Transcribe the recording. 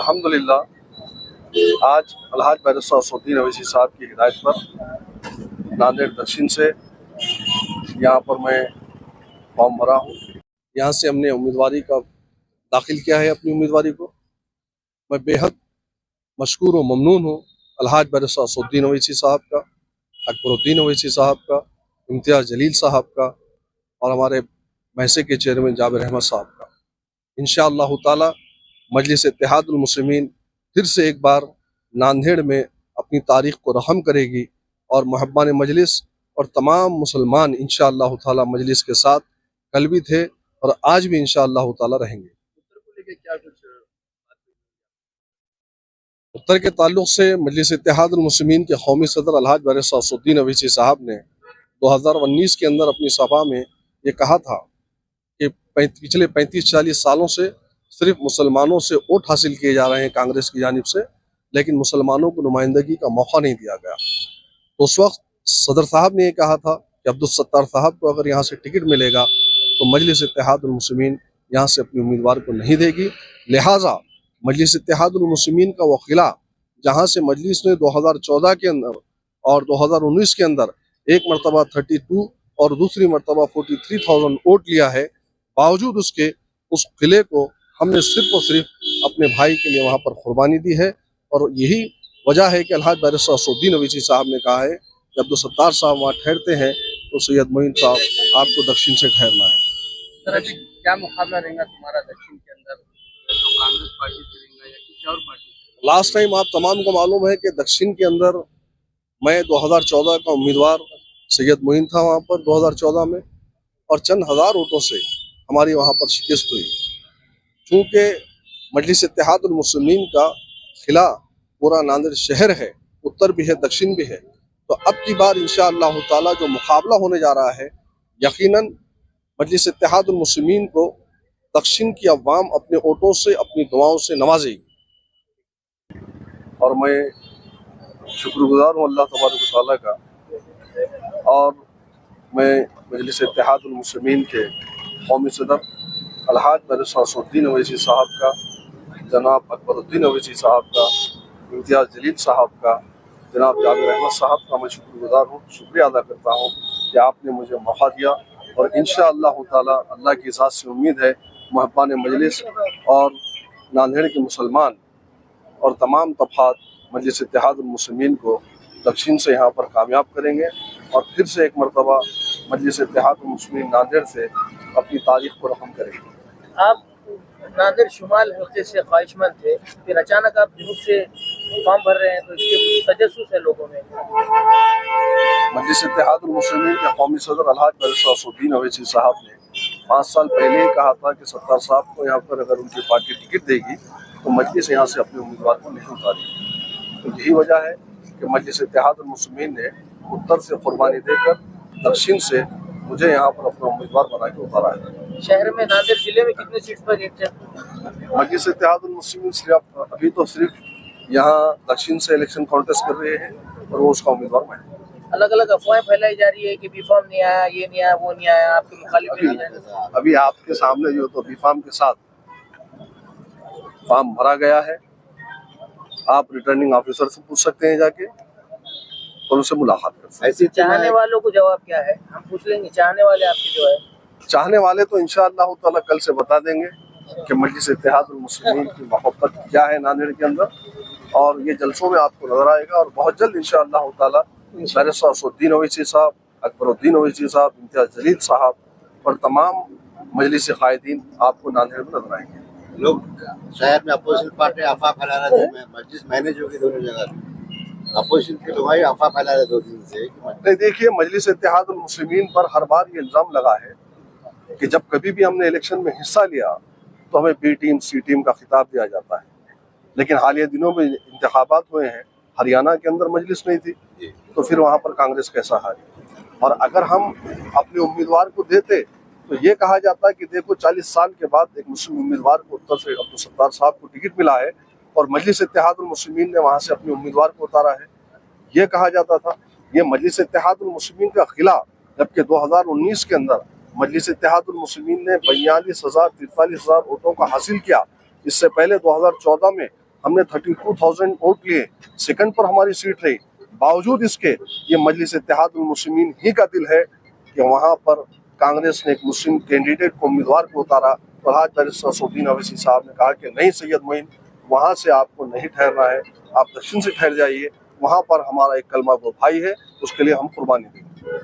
अल्हम्दुलिल्लाह आज अलहाज बैरिस्टर असदुद्दीन अवैसी साहब की हिदायत पर नांदेड़ दक्षिण से यहाँ पर मैं फॉर्म भरा हूँ। यहाँ से हमने उम्मीदवारी का दाखिल किया है अपनी उम्मीदवारी को। मैं बेहद मशकूर और ममनून हूँ अलहाज बैरिस्टर असदुद्दीन अवैसी साहब का, अकबरुद्दीन अवैसी साहब का, इम्तियाज़ जलील साहब का और हमारे महसे के चेयरमैन जाबिर अहमद साहब का। इंशाअल्लाह ताला मजलिस इत्तेहादुल मुस्लिमीन फिर से एक बार नांदेड़ में अपनी तारीख को रहम करेगी और मुहब्बान मजलिस और तमाम मुसलमान इंशाअल्लाह ताला मजलिस के साथ कल भी थे और आज भी इंशाअल्लाह ताला रहेंगे। उत्तर के ताल्लुक से मजलिस इत्तेहादुल मुस्लिमीन के कौमी सदर अलहाज बैरिस्टर असदुद्दीन अवैसी साहब ने 2019 के अंदर अपनी सभा में ये कहा था कि पिछले 35-40 सालों से सिर्फ मुसलमानों से वोट हासिल किए जा रहे हैं कांग्रेस की जानिब से, लेकिन मुसलमानों को नुमाइंदगी का मौका नहीं दिया गया। तो उस वक्त सदर साहब ने ये कहा था कि अब्दुल सत्तार साहब को अगर यहाँ से टिकट मिलेगा तो मजलिस इत्तेहादुल मुस्लिमीन यहाँ से अपनी उम्मीदवार को नहीं देगी। लिहाजा मजलिस इत्तेहादुल मुस्लिमीन का वो किला जहाँ से मजलिस ने 2014 के अंदर और 2019 के अंदर एक मरतबा 32 और दूसरी मरतबा 43,000 वोट लिया है, बावजूद उसके उस किले को हमने सिर्फ और सिर्फ अपने भाई के लिए वहाँ पर कुर्बानी दी है। और यही वजह है कि अलहाज बैरिस्टर असदुद्दीन अवैसी साहब ने कहा है कि अब्दुल सत्तार साहब वहाँ ठहरते हैं तो सैयद मोइन साहब आपको दक्षिण से ठहरना है। सर अभी क्या मुकाबला रहेगा तुम्हारा दक्षिण के अंदर, तो कांग्रेस पार्टी से रहेगा या किसी और पार्टी से? लास्ट टाइम आप तमाम को मालूम है कि दक्षिण के अंदर मैं 2014 का उम्मीदवार सैयद मोइन था वहाँ पर 2014 में, और चंद हज़ार वोटों से हमारी वहाँ पर शिकस्त हुई। चूँकि मजलिस इत्तेहादुल मुस्लिमीन का खिला पूरा नांदेड़ शहर है, उत्तर भी है दक्षिण भी है, तो अब की बार इंशाअल्लाह ताला जो मुकाबला होने जा रहा है यकीनन मजलिस इत्तेहादुल मुस्लिमीन को दक्षिण की अवाम अपने वोटों से अपनी दुआओं से नवाजेगी। और मैं शुक्रगुजार हूँ अल्लाह तबारक व तआला का, और मैं मजलिस इत्तेहादुल मुस्लिमीन के कौमी सदर अलहाज बैरिस्टर असदुद्दीन अवैसी साहब का, जनाब अकबरुद्दीन अवैसी साहब का, इम्तियाज़ जलील साहब का, जनाब जाबिर अहमद साहब का मैं शुक्रगुजार हूँ, शुक्रिया अदा करता हूँ कि आपने मुझे मौका दिया। और इंशाअल्लाह ताला अल्लाह की इजाज़त से उम्मीद है मुहब्बान मजलिस और नांदेड़ के मुसलमान और तमाम तबक़ात मजलिस इत्तेहादुल मुस्लिमीन को दक्षिण से यहाँ पर कामयाब करेंगे और फिर से एक मरतबा मजलिस इत्तेहादुल मुस्लिमीन नांदेड़ से अपनी तारीख को रकम करेंगे। आप नांदेड़ शुमाल हल्के से ख्वाहिशमंद थे, फिर अचानक आप जनूब से फॉर्म भर रहे हैं, तो इसके तजस्सुस है लोगों में। मजलिस इत्तेहादुल मुस्लिमीन के कौमी सदर अलहाज बैरिस्टर असदुद्दीन अवैसी साहब ने 5 साल पहले ही कहा था कि सत्तार साहब को यहाँ पर अगर उनकी पार्टी टिकट देगी तो मजलिस यहाँ से अपने उम्मीदवार को नहीं उतारेगी। तो यही वजह है कि मजलिस इत्तेहादुल मुस्लिमीन ने उत्तर से कुर्बानी देकर दक्षिण से मुझे यहाँ पर अपना उम्मीदवार बना के उतारा है। शहर में नांदेड़ जिले में कितने सीट पर इलेक्शन? मजलिस इत्तेहादुल मुस्लिमीन सिर्फ अभी तो सिर्फ यहाँ दक्षिण से इलेक्शन कॉन्टेस्ट कर रहे हैं और वो उसका उम्मीदवार मैं। अलग अलग अफवाहें फैलाई जा रही है कि बी फॉर्म नहीं आया, ये नहीं आया, वो नहीं आया, आपके मुखालिफ। अभी आपके सामने जो तो बी फॉर्म के साथ फॉर्म भरा गया है, आप रिटर्निंग ऑफिसर से पूछ सकते हैं जाके और उनसे मुलाकात कर सकते हैं। ऐसे चाहने वालों को जवाब क्या है हम पूछ लेंगे, चाहने वाले आपके जो है चाहने वाले तो इंशाअल्लाह ताला कल से बता देंगे कि मजलिस इत्तेहादुल मुस्लिमीन की मोहब्बत क्या है नांदेड़ के अंदर, और ये जलसों में आपको नजर आएगा। और बहुत जल्द इंशाअल्लाह ताला बैरिस्टर असदुद्दीन अवैसी साहब, अकबरुद्दीन अवैसी साहब, इम्तियाज़ जलील साहब और तमाम मजलिस कायदीन आपको नांदेड़ में नजर आएंगे। लोग शहर में अपोजिशन पार्टी अफवाह फैला रहे थे, मजलिस मैनेज होगी दोनों जगह, अपोजिशन के लोग अफवाह फैला रहे 2 दिन से। नहीं, देखिए मजलिस इत्तेहादुल मुस्लिमीन पर हर बार ये इल्ज़ाम लगा है कि जब कभी भी हमने इलेक्शन में हिस्सा लिया तो हमें बी टीम सी टीम का खिताब दिया जाता है, लेकिन हालिया दिनों में इंतखाबात हुए हैं, हरियाणा के अंदर मजलिस नहीं थी तो फिर वहाँ पर कांग्रेस कैसा हारी। और अगर हम अपने उम्मीदवार को देते तो ये कहा जाता है कि देखो 40 साल के बाद एक मुस्लिम उम्मीदवार को उत्तर से अब्दुल सत्तार साहब को टिकट मिला है और मजलिस इत्तेहादुल मुस्लिमीन ने वहाँ से अपने उम्मीदवार को उतारा है, ये कहा जाता था। ये मजलिस इत्तेहादुल मुस्लिमीन का खिला, जबकि 2019 के अंदर मजलिस इत्तेहादुल मुस्लिमीन ने 42,000 43,000 वोटों का हासिल किया। इससे पहले 2014 में हमने 32,000 वोट लिए, सेकंड पर हमारी सीट रही। बावजूद इसके ये मजलिस इत्तेहादुल मुस्लिमीन ही का दिल है कि वहाँ पर कांग्रेस ने एक मुस्लिम कैंडिडेट को, उम्मीदवार को उतारा। तो आज बैरिस्टर असदुद्दीन अवैसी साहब ने कहा कि नहीं सैयद मोइन, वहाँ से आपको नहीं ठहरना है, आप दक्षिण से ठहर जाइए, वहाँ पर हमारा एक कलमा गो भाई है, उसके लिए हम कुर्बानी देंगे।